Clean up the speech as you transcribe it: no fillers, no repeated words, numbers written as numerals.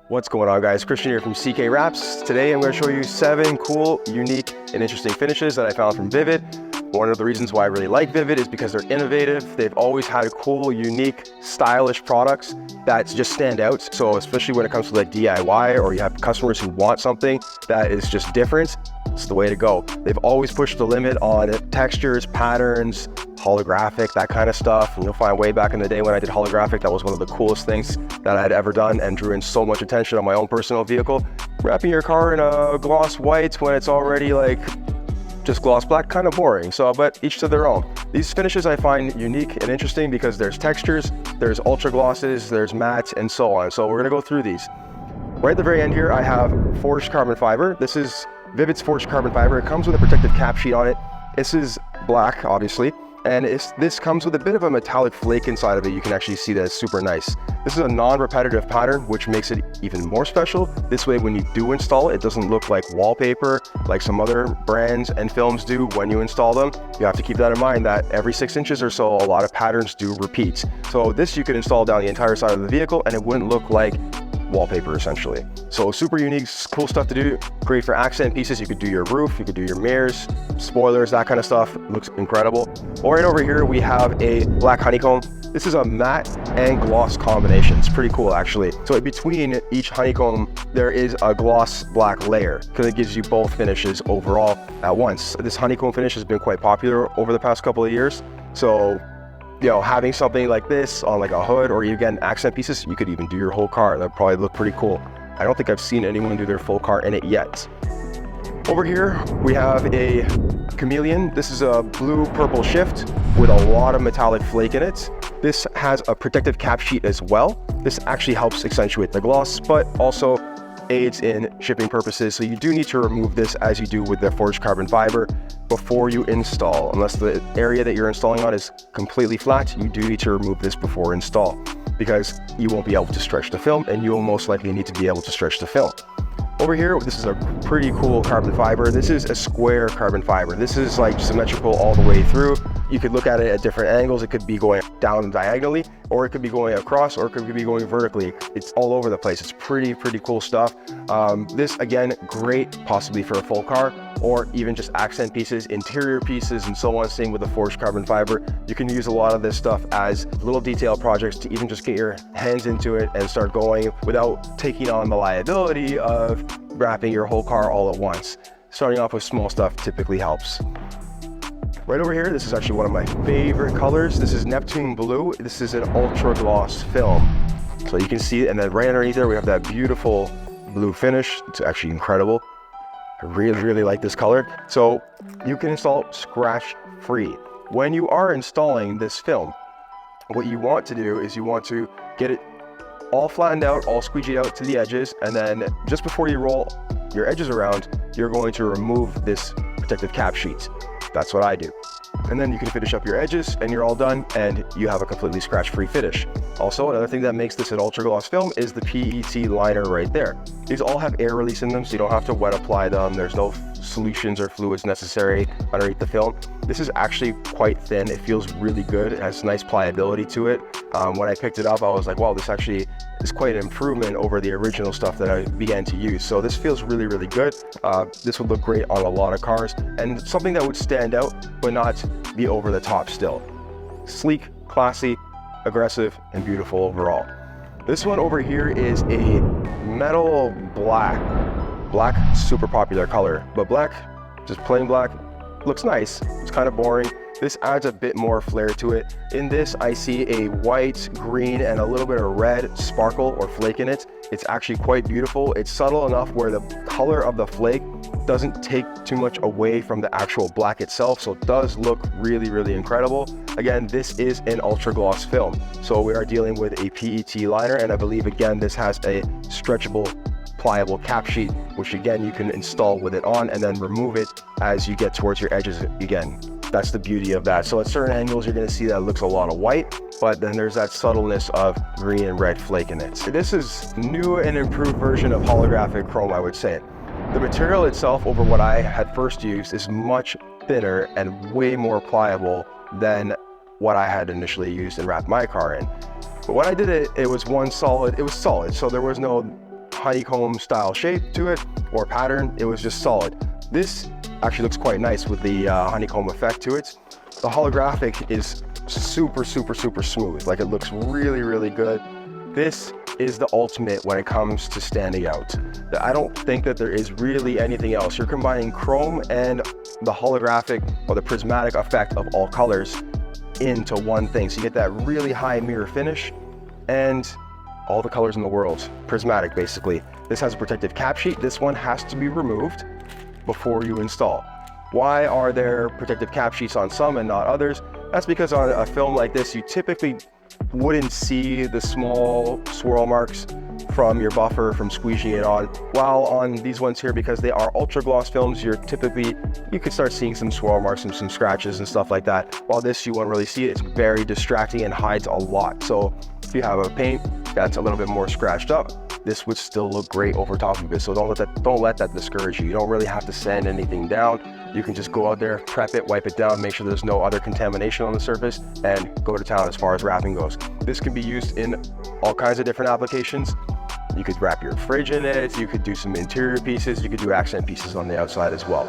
What's going on, guys? Christian here from CK Wraps. Today I'm going to show you 7 cool, unique, and interesting finishes that I found from VViViD. One of the reasons why I really like VViViD is because they're innovative. They've always had cool, unique, stylish products that just stand out. So especially when it comes to like DIY, or you have customers who want something that is just different, it's the way to go. They've always pushed the limit on textures, patterns, holographic, that kind of stuff. And you'll find way back in the day when I did holographic, that was one of the coolest things that I'd ever done and drew in so much attention on my own personal vehicle. Wrapping your car in a gloss white when it's already like just gloss black, kind of boring. So, but each to their own. These finishes I find unique and interesting because there's textures, there's ultra glosses, there's mattes, and so on. So we're gonna go through these. Right at the very end here, I have forged carbon fiber. This is VViViD's forged carbon fiber. It comes with a protective cap sheet on it. This is black, obviously. And this comes with a bit of a metallic flake inside of it. You can actually see that it's super nice. This is a non-repetitive pattern, which makes it even more special. This way, when you do install it, it doesn't look like wallpaper like some other brands and films do when you install them. You have to keep that in mind that every 6 inches or so, a lot of patterns do repeat. So this you could install down the entire side of the vehicle and it wouldn't look like wallpaper essentially. So super unique, cool stuff to do. Great for accent pieces. You could do your roof, you could do your mirrors, spoilers, that kind of stuff. It looks incredible. Right over here we have a black honeycomb. This is a matte and gloss combination. It's pretty cool actually. So in between each honeycomb there is a gloss black layer because it gives you both finishes overall at once. This honeycomb finish has been quite popular over the past couple of years. So you know, having something like this on like a hood, or again accent pieces, you could even do your whole car. That'd probably look pretty cool. I don't think I've seen anyone do their full car in it yet. Over here we have a Chameleon. This is a blue-purple shift with a lot of metallic flake in it. This has a protective cap sheet as well. This actually helps accentuate the gloss, but also aids in shipping purposes. So you do need to remove this as you do with the forged carbon fiber before you install. Unless the area that you're installing on is completely flat, you do need to remove this before install because you won't be able to stretch the film, and you will most likely need to be able to stretch the film. Over here, this is a pretty cool carbon fiber. This is a square carbon fiber. This is like symmetrical all the way through. You could look at it at different angles. It could be going down diagonally, or it could be going across, or it could be going vertically. It's all over the place. It's pretty cool stuff. This, again, great possibly for a full car, or even just accent pieces, interior pieces, and so on. Same with the forged carbon fiber. You can use a lot of this stuff as little detail projects to even just get your hands into it and start going without taking on the liability of wrapping your whole car all at once. Starting off with small stuff typically helps. Right over here, this is actually one of my favorite colors. This is Neptune Blue. This is an ultra gloss film. So you can see it, and then right underneath there, we have that beautiful blue finish. It's actually incredible. I really like this color. So you can install scratch free. When you are installing this film, what you want to do is you want to get it all flattened out, all squeegeed out to the edges, and then just before you roll your edges around, you're going to remove this protective cap sheet. That's what I do. And then you can finish up your edges and you're all done, and you have a completely scratch-free finish. Also, another thing that makes this an ultra gloss film is the PET liner right there. These all have air release in them, so you don't have to wet apply them. There's no solutions or fluids necessary underneath the film. This is actually quite thin. It feels really good. It has nice pliability to it. When I picked it up, I was like, wow, this actually is quite an improvement over the original stuff that I began to use. So this feels really good. This would look great on a lot of cars, and something that would stand out but not be over the top still. Sleek, classy, aggressive, and beautiful overall. This one over here is a metal black. Black, super popular color, but black, just plain black, looks nice. It's kind of boring. This adds a bit more flair to it. In this, I see a white, green, and a little bit of red sparkle or flake in it. It's actually quite beautiful. It's subtle enough where the color of the flake doesn't take too much away from the actual black itself, so it does look really incredible. Again, this is an ultra gloss film, so we are dealing with a PET liner, and I believe, again, this has a stretchable, pliable cap sheet, which again you can install with it on and then remove it as you get towards your edges again. That's the beauty of that. So at certain angles you're going to see that it looks a lot of white, but then there's that subtleness of green and red flake in it. This is new and improved version of holographic chrome, I would say. The material itself over what I had first used is much thinner and way more pliable than what I had initially used and wrapped my car in. But when I did it, it was solid. So there was no honeycomb style shape to it or pattern. It was just solid. This actually looks quite nice with the honeycomb effect to it. The holographic is super smooth. Like, it looks really good. This is the ultimate when it comes to standing out. I don't think that there is really anything else. You're combining chrome and the holographic or the prismatic effect of all colors into one thing. So you get that really high mirror finish and all the colors in the world, prismatic basically. This has a protective cap sheet. This one has to be removed before you install. Why are there protective cap sheets on some and not others? That's because on a film like this, you typically wouldn't see the small swirl marks from your buffer from squeezing it on, while on these ones here, because they are ultra gloss films, you could start seeing some swirl marks and some scratches and stuff like that. While this, you won't really see it. It's very distracting and hides a lot. So if you have a paint that's a little bit more scratched up, this would still look great over top of it. So don't let that discourage you. You don't really have to sand anything down. You can just go out there, prep it, wipe it down, make sure there's no other contamination on the surface, and go to town as far as wrapping goes. This can be used in all kinds of different applications. You could wrap your fridge in it, you could do some interior pieces, you could do accent pieces on the outside as well.